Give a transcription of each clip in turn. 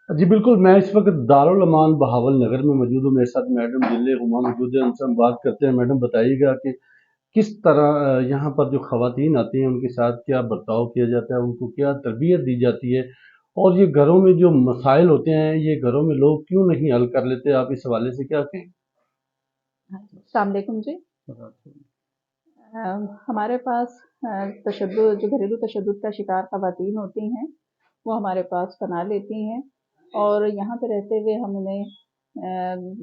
جی بالکل، میں اس وقت دارال امان بہاول نگر میں موجود ہوں۔ میرے ساتھ میڈم جلے ہما موجود ہیں، ان سے ہم بات کرتے ہیں۔ میڈم بتائیے گا کہ کس طرح یہاں پر جو خواتین آتی ہیں ان کے ساتھ کیا برتاؤ کیا جاتا ہے، ان کو کیا تربیت دی جاتی ہے، اور یہ گھروں میں جو مسائل ہوتے ہیں یہ گھروں میں لوگ کیوں نہیں حل کر لیتے؟ آپ اس حوالے سے کیا کہیں؟ السلام علیکم جی۔ ہمارے پاس تشدد جو گھریلو تشدد کا شکار خواتین ہوتی ہیں وہ ہمارے پاس پناہ لیتی ہیں، اور یہاں پہ رہتے ہوئے ہم انہیں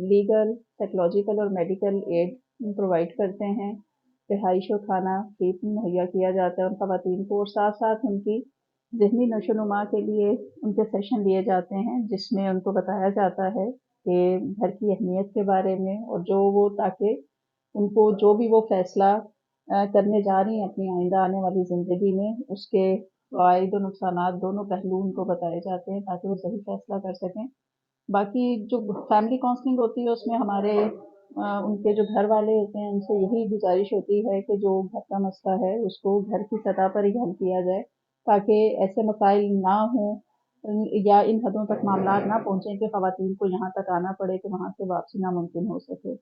لیگل، سائیکولوجیکل اور میڈیکل ایڈ پرووائڈ کرتے ہیں۔ رہائش و کھانا فری مہیا کیا جاتا ہے ان خواتین کو، اور ساتھ ساتھ ان کی ذہنی نشو و نما کے لیے ان کے سیشن لیے جاتے ہیں، جس میں ان کو بتایا جاتا ہے کہ گھر کی اہمیت کے بارے میں، اور جو وہ تاکہ ان کو جو بھی وہ فیصلہ کرنے جا رہی ہیں اپنی آئندہ آنے والی زندگی میں، اس کے فوائد و نقصانات دونوں پہلو ان کو بتائے جاتے ہیں تاکہ وہ صحیح فیصلہ کر سکیں۔ باقی جو فیملی کاؤنسلنگ ہوتی ہے اس میں ہمارے ان کے جو گھر والے ہوتے ہیں ان سے یہی گزارش ہوتی ہے کہ جو گھر کا مسئلہ ہے اس کو گھر کی سطح پر ہی حل کیا جائے، تاکہ ایسے مسائل نہ ہوں یا ان حدوں تک معاملات نہ پہنچیں کہ خواتین کو یہاں تک آنا پڑے کہ وہاں سے واپسی ناممکن ہو سکے۔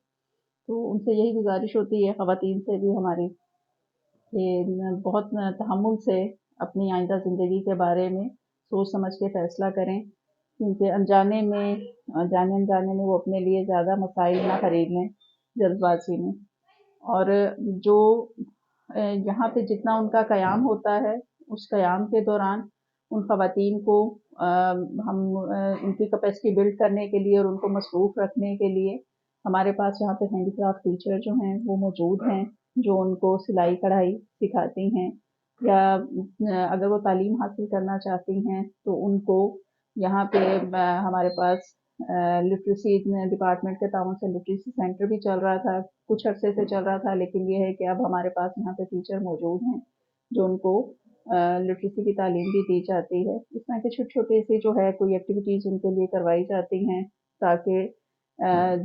تو ان سے یہی گزارش ہوتی ہے، خواتین سے بھی ہماری، کہ بہت تحمل سے اپنی آئندہ زندگی کے بارے میں سوچ سمجھ کے فیصلہ کریں، کیونکہ انجانے میں جانے انجانے میں وہ اپنے لیے زیادہ مسائل نہ خرید لیں جلد بازی میں۔ اور جو یہاں پہ جتنا ان کا قیام ہوتا ہے اس قیام کے دوران ان خواتین کو ہم ان کی کیپیسٹی بلڈ کرنے کے لیے اور ان کو مصروف رکھنے کے لیے ہمارے پاس یہاں پہ ہینڈی کرافٹ ٹیچر جو ہیں وہ موجود ہیں، جو ان کو سلائی کڑھائی سکھاتی ہیں، یا اگر وہ تعلیم حاصل کرنا چاہتی ہیں تو ان کو یہاں پہ ہمارے پاس لٹریسی ڈپارٹمنٹ کے تعاون سے لٹریسی سینٹر بھی چل رہا تھا، کچھ عرصے سے چل رہا تھا، لیکن یہ ہے کہ اب ہمارے پاس یہاں پہ ٹیچر موجود ہیں جو ان کو لٹریسی کی تعلیم بھی دی جاتی ہے۔ اس طرح کے چھوٹی چھوٹی سی جو ہے کوئی ایکٹیویٹیز ان کے لیے کروائی جاتی ہیں تاکہ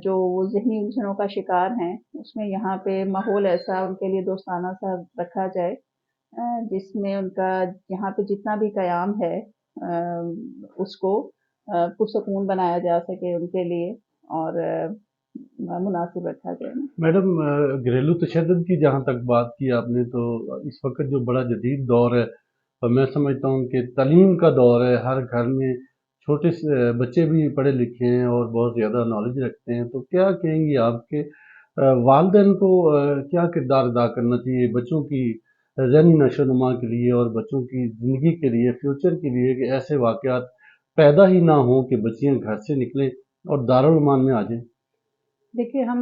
جو ذہنی الجھنوں کا شکار ہیں اس میں یہاں پہ ماحول ایسا ان کے لیے دوستانہ سا رکھا جائے جس میں ان کا یہاں پہ جتنا بھی قیام ہے اس کو پرسکون بنایا جا سکے ان کے لیے، اور مناسب رکھا جائے۔ میڈم گھریلو تشدد کی جہاں تک بات کی آپ نے، تو اس وقت جو بڑا جدید دور ہے، اور میں سمجھتا ہوں کہ تعلیم کا دور ہے، ہر گھر میں چھوٹے سے بچے بھی پڑھے لکھے ہیں اور بہت زیادہ نالج رکھتے ہیں، تو کیا کہیں گی آپ کے والدین کو کیا کردار ادا کرنا چاہیے بچوں کی ذہنی نشو و نما کے لیے اور بچوں کی زندگی کے لیے، فیوچر کے لیے، کہ ایسے واقعات پیدا ہی نہ ہوں کہ بچیاں گھر سے نکلیں اور دارالمان میں آ جائیں؟ دیکھیے، ہم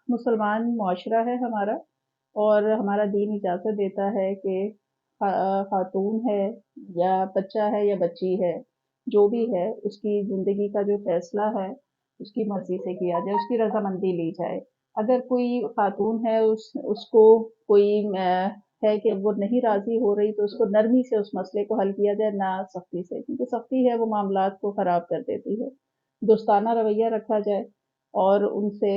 مسلمان معاشرہ ہے ہمارا، اور ہمارا دین اجازت دیتا ہے کہ خاتون ہے یا بچہ ہے یا بچی ہے، جو بھی ہے اس کی زندگی کا جو فیصلہ ہے اس کی مرضی سے کیا جائے، اس کی رضامندی لی جائے۔ اگر کوئی خاتون ہے اس کو کوئی ہے کہ وہ نہیں راضی ہو رہی تو اس کو نرمی سے اس مسئلے کو حل کیا جائے، نہ سختی سے، کیونکہ سختی ہے وہ معاملات کو خراب کر دیتی ہے۔ دوستانہ رویہ رکھا جائے اور ان سے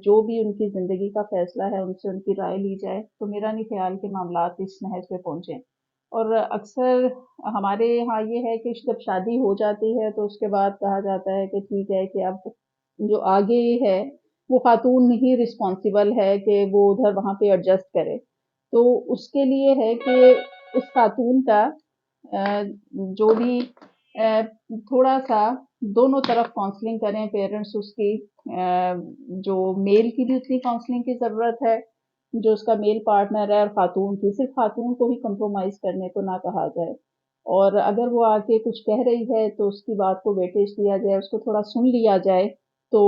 جو بھی ان کی زندگی کا فیصلہ ہے ان سے ان کی رائے لی جائے، تو میرا نہیں خیال کہ معاملات اس نہج پہ پہنچیں۔ اور اکثر ہمارے یہاں یہ ہے کہ جب شادی ہو جاتی ہے تو اس کے بعد کہا جاتا ہے کہ ٹھیک ہے کہ اب جو آگے ہے وہ خاتون ہی رسپانسیبل ہے کہ وہ ادھر وہاں پہ ایڈجسٹ کرے، تو اس کے لیے ہے کہ اس خاتون کا جو بھی تھوڑا سا دونوں طرف کاؤنسلنگ کریں پیرنٹس، اس کی جو میل کی بھی اتنی کاؤنسلنگ کی ضرورت ہے جو اس کا میل پارٹنر ہے، اور خاتون کی صرف خاتون کو ہی کمپرومائز کرنے کو نہ کہا جائے، اور اگر وہ آ کے کچھ کہہ رہی ہے تو اس کی بات کو ویٹیج دیا جائے، اس کو تھوڑا سن لیا جائے، تو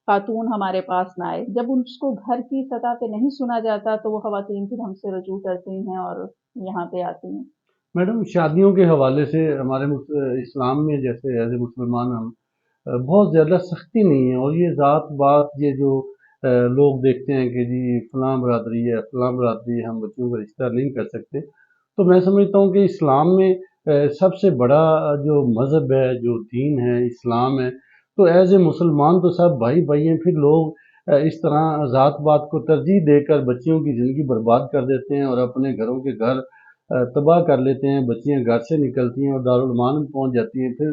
خاتون ہمارے پاس نہ آئے۔ جب اس کو گھر کی سطح پہ نہیں سنا جاتا تو وہ خواتین پھر ہم سے رجوع کرتی ہیں اور یہاں پہ آتی ہیں۔ میڈم شادیوں کے حوالے سے ہمارے اسلام میں جیسے ایز اے مسلمان ہم بہت زیادہ سختی نہیں ہے، اور یہ ذات بات یہ جو لوگ دیکھتے ہیں کہ جی فلاں برادری ہے فلاں برادری ہے، ہم بچوں کا رشتہ نہیں کر سکتے، تو میں سمجھتا ہوں کہ اسلام میں سب سے بڑا جو مذہب ہے، جو دین ہے، اسلام ہے، تو ایز اے مسلمان تو سب بھائی بھائی ہیں، پھر لوگ اس طرح ذات بات کو ترجیح دے کر بچیوں کی زندگی برباد کر دیتے ہیں اور اپنے گھروں کے گھر تباہ کر لیتے ہیں، بچیاں گھر سے نکلتی ہیں اور دارالمان میں پہنچ جاتی ہیں، پھر